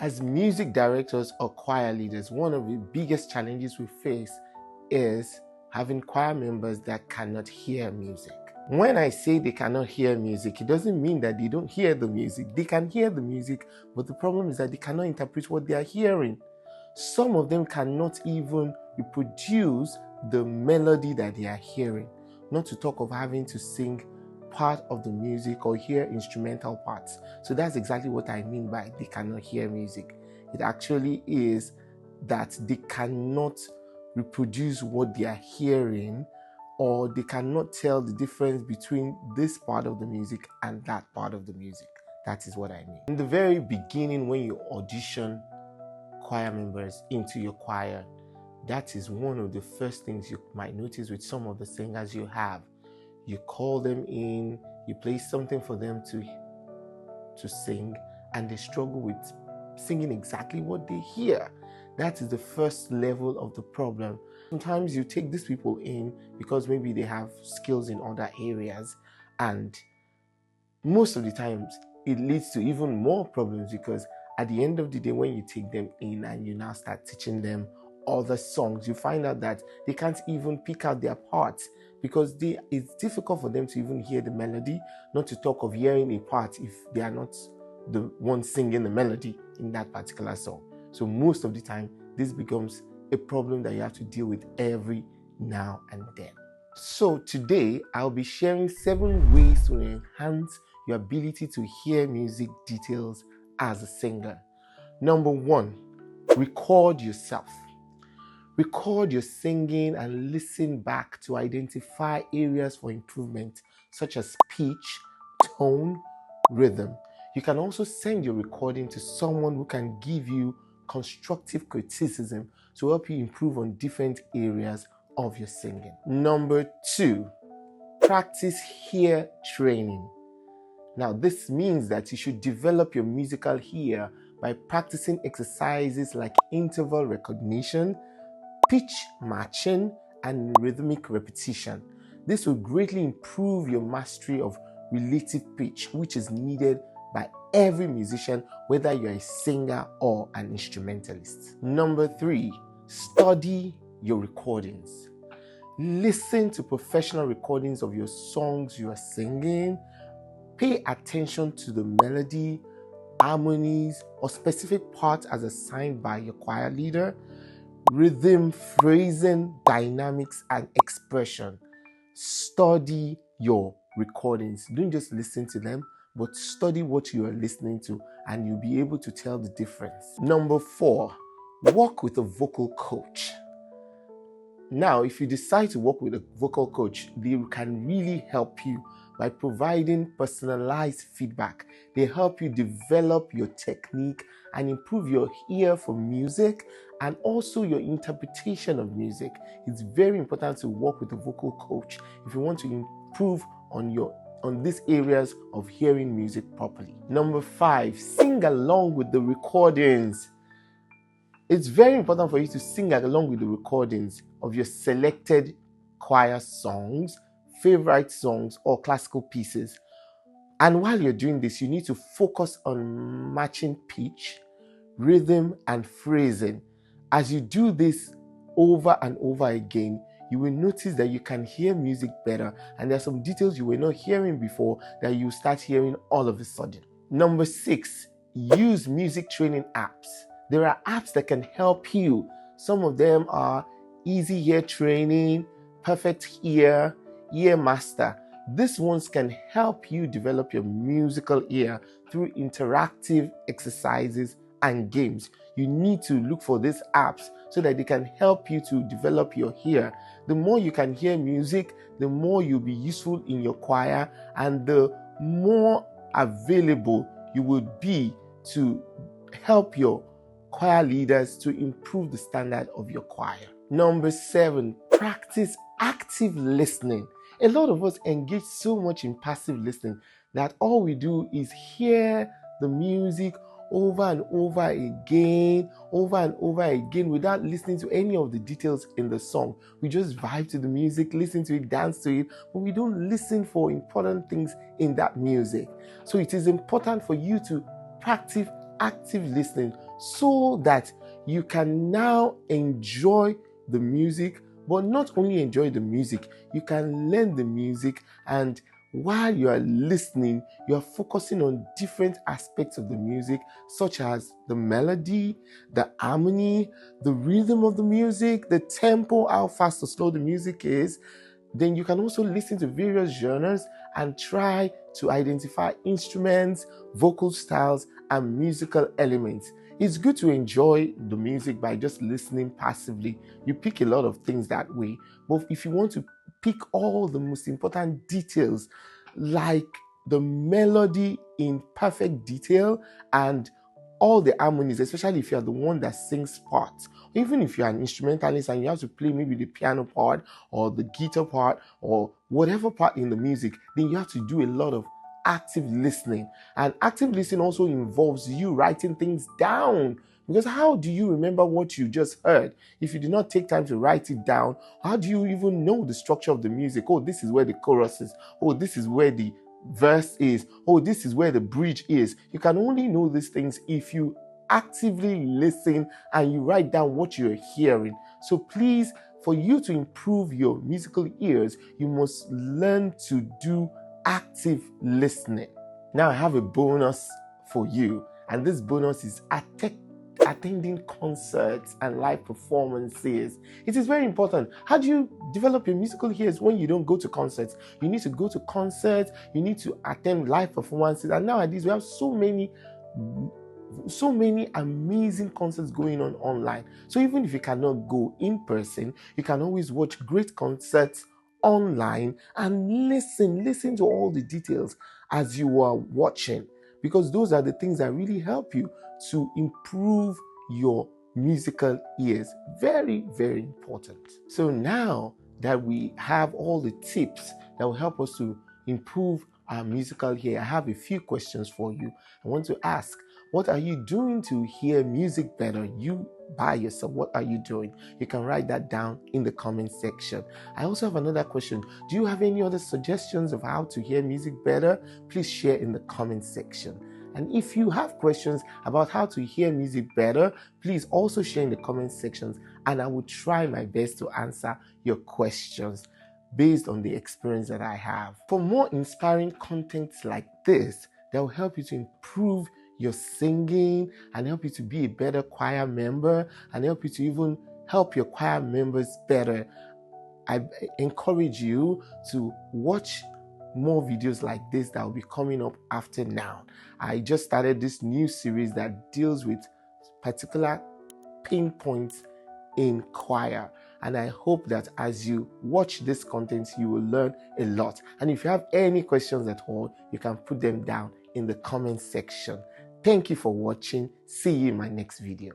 As music directors or choir leaders, one of the biggest challenges we face is having choir members that cannot hear music. When I say they cannot hear music, it doesn't mean that they don't hear the music. They can hear the music, but the problem is that they cannot interpret what they are hearing. Some of them cannot even reproduce the melody that they are hearing, not to talk of having to sing part of the music or hear instrumental parts. So that's exactly what I mean by they cannot hear music. It actually is that they cannot reproduce what they are hearing, or they cannot tell the difference between this part of the music and that part of the music. That is what I mean. In the very beginning, when you audition choir members into your choir, that is one of the first things you might notice with some of the singers you have. You call them in, you play something for them to sing, and they struggle with singing exactly what they hear. That is the first level of the problem. Sometimes you take these people in because maybe they have skills in other areas, and most of the times it leads to even more problems, because at the end of the day, when you take them in and you now start teaching them other songs, you find out that they can't even pick out their parts, because it's difficult for them to even hear the melody, not to talk of hearing a part if they are not the one singing the melody in that particular song. So most of the time, this becomes a problem that you have to deal with every now and then. So today, I'll be sharing 7 ways to enhance your ability to hear music details as a singer. Number 1, record yourself. Record your singing and listen back to identify areas for improvement, such as pitch, tone, rhythm. You can also send your recording to someone who can give you constructive criticism to help you improve on different areas of your singing. Number 2, practice ear training. Now, this means that you should develop your musical ear by practicing exercises like interval recognition, pitch matching, and rhythmic repetition. This will greatly improve your mastery of relative pitch, which is needed by every musician, whether you're a singer or an instrumentalist. Number 3, study your recordings. Listen to professional recordings of your songs you are singing. Pay attention to the melody, harmonies, or specific parts as assigned by your choir leader. Rhythm, phrasing, dynamics, and expression. Study your recordings. Don't just listen to them, but study what you are listening to, and you'll be able to tell the difference. Number 4, work with a vocal coach. Now, if you decide to work with a vocal coach, they can really help you by providing personalized feedback. They help you develop your technique and improve your ear for music and also your interpretation of music. It's very important to work with a vocal coach if you want to improve on these areas of hearing music properly. Number 5, sing along with the recordings. It's very important for you to sing along with the recordings of your selected choir songs, favorite songs, or classical pieces. And while you're doing this, you need to focus on matching pitch, rhythm, and phrasing. As you do this over and over again, you will notice that you can hear music better, and there are some details you were not hearing before that you start hearing all of a sudden. Number 6, use music training apps. There are apps that can help you. Some of them are Easy Ear Training, Perfect Ear, Ear Master. These ones can help you develop your musical ear through interactive exercises and games. You need to look for these apps so that they can help you to develop your ear. The more you can hear music, the more you'll be useful in your choir, and the more available you will be to help your choir leaders to improve the standard of your choir. Number 7, practice active listening. A lot of us engage so much in passive listening that all we do is hear the music over and over again without listening to any of the details in the song. We just vibe to the music, listen to it, dance to it, but we don't listen for important things in that music. So it is important for you to practice active listening so that you can now enjoy the music, but not only enjoy the music, you can learn the music, and while you are listening, you are focusing on different aspects of the music, such as the melody, the harmony, the rhythm of the music, the tempo, how fast or slow the music is. Then you can also listen to various genres and try to identify instruments, vocal styles, and musical elements. It's good to enjoy the music by just listening passively. You pick a lot of things that way. But if you want to pick all the most important details, like the melody in perfect detail and all the harmonies, especially if you're the one that sings parts, even if you're an instrumentalist and you have to play maybe the piano part or the guitar part or whatever part in the music, then you have to do a lot of active listening. And active listening also involves you writing things down, because how do you remember what you just heard if you did not take time to write it down? How do you even know the structure of the music? Oh, this is where the chorus is. Oh, this is where the verse is. Oh, this is where the bridge is. You can only know these things if you actively listen and you write down what you're hearing. So please, for you to improve your musical ears, you must learn to do active listening. Now I have a bonus for you, and this bonus is attending concerts and live performances. It is very important. How do you develop your musical ears when you don't go to concerts? You need to go to concerts, you need to attend live performances, and nowadays we have so many amazing concerts going on online. So even if you cannot go in person, you can always watch great concerts online and listen to all the details as you are watching, because those are the things that really help you to improve your musical ears. Very, very important. So now that we have all the tips that will help us to improve our musical ear, I have a few questions for you. I want to ask, what are you doing to hear music better? You by yourself, what are you doing? You can write that down in the comment section. I also have another question. Do you have any other suggestions of how to hear music better? Please share in the comment section. And if you have questions about how to hear music better, please also share in the comment sections, and I will try my best to answer your questions based on the experience that I have. For more inspiring content like this that will help you to improve your singing and help you to be a better choir member and help you to even help your choir members better, I encourage you to watch more videos like this that will be coming up after now. I just started this new series that deals with particular pain points in choir, and I hope that as you watch this content, you will learn a lot. And if you have any questions at all, you can put them down in the comment section. Thank you for watching. See you in my next video.